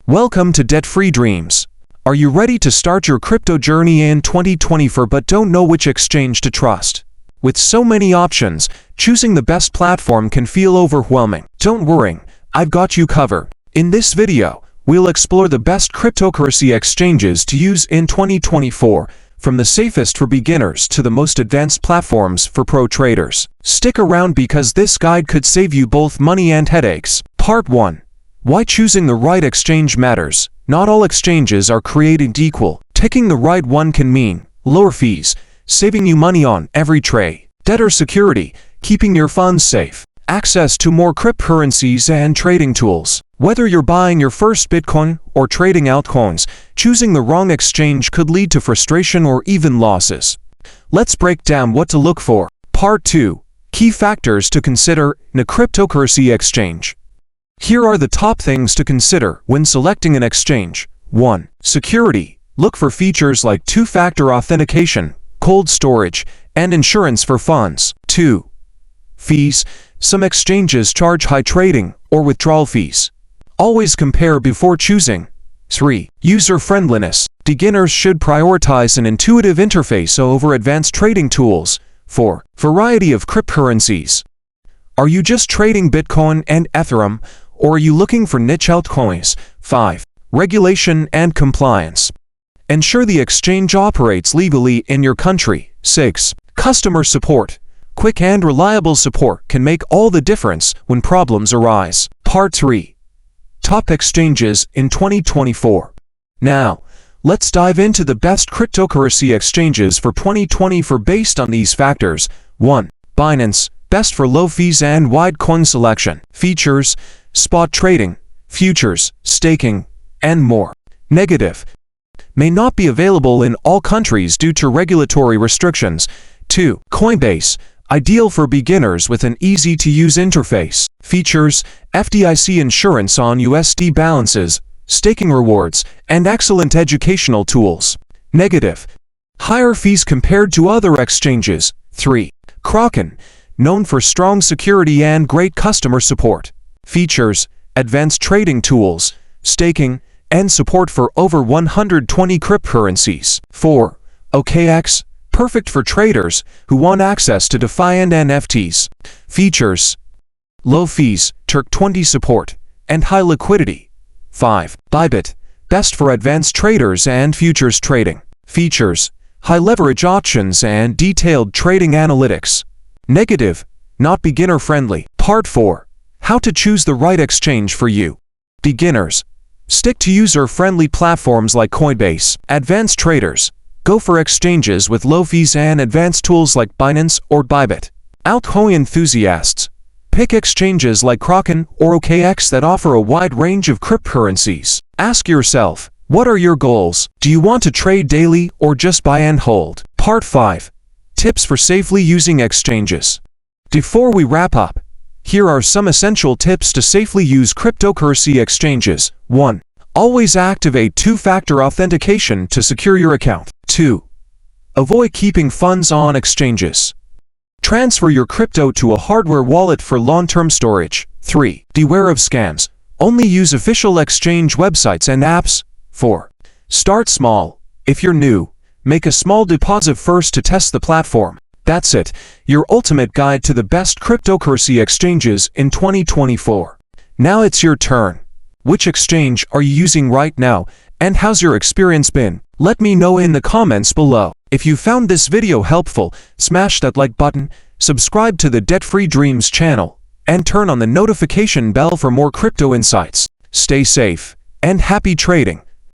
Welcome to Debt-Free Dreams. Are you ready to start your crypto journey in 2024 but don't know which exchange to trust? With so many options, choosing the best platform can feel overwhelming. Don't worry, I've got you covered. In this video, we'll explore the best cryptocurrency exchanges to use in 2024, from the safest for beginners to the most advanced platforms for pro traders. Stick around because this guide could save you both money and headaches. Part 1. Why choosing the right exchange matters. Not all exchanges are created equal. Picking the right one can mean lower fees, saving you money on every trade, better security, keeping your funds safe, access to more cryptocurrencies and trading tools. Whether you're buying your first Bitcoin or trading altcoins, choosing the wrong exchange could lead to frustration or even losses. Let's break down what to look for. Part 2. Key factors to consider in a cryptocurrency exchange. Here are the top things to consider when selecting an exchange. 1. Security. Look for features like two-factor authentication, cold storage, and insurance for funds. 2. Fees. Some exchanges charge high trading or withdrawal fees. Always compare before choosing. 3. User-friendliness. Beginners should prioritize an intuitive interface over advanced trading tools. 4. Variety of cryptocurrencies. Are you just trading Bitcoin and Ethereum, or are you looking for niche altcoins? 5. Regulation and compliance. Ensure the exchange operates legally in your country. 6. Customer support. Quick and reliable support can make all the difference when problems arise. Part 3. Top exchanges in 2024. Now, let's dive into the best cryptocurrency exchanges for 2024 based on these factors. 1. Binance. Best for low fees and wide coin selection. Features: spot trading, futures, staking, and more. Negative: may not be available in all countries due to regulatory restrictions. 2. Coinbase. Ideal for beginners with an easy-to-use interface. Features: FDIC insurance on USD balances, staking rewards, and excellent educational tools. Negative: higher fees compared to other exchanges. 3. Kraken. Known for strong security and great customer support. Features: advanced trading tools, staking, and support for over 120 cryptocurrencies. 4. OKX. Perfect for traders who want access to DeFi and NFTs. Features: low fees, Turk20 support, and high liquidity. 5. Bybit. Best for advanced traders and futures trading. Features: high leverage options and detailed trading analytics. Negative: not beginner-friendly. Part 4. How to choose the right exchange for you. Beginners: stick to user-friendly platforms like Coinbase. Advanced traders: go for exchanges with low fees and advanced tools like Binance or Bybit. Altcoin enthusiasts: pick exchanges like Kraken or OKX that offer a wide range of cryptocurrencies. Ask yourself, what are your goals? Do you want to trade daily or just buy and hold? Part 5. Tips for safely using exchanges. Before we wrap up, here are some essential tips to safely use cryptocurrency exchanges. 1. Always activate two-factor authentication to secure your account. 2. Avoid keeping funds on exchanges. Transfer your crypto to a hardware wallet for long-term storage. 3. Beware of scams. Only use official exchange websites and apps. 4. Start small. If you're new, make a small deposit first to test the platform. That's it, your ultimate guide to the best cryptocurrency exchanges in 2024. Now it's your turn. Which exchange are you using right now, and how's your experience been? Let me know in the comments below. If you found this video helpful, smash that like button, subscribe to the Debt-Free Dreams channel, and turn on the notification bell for more crypto insights. Stay safe, and happy trading.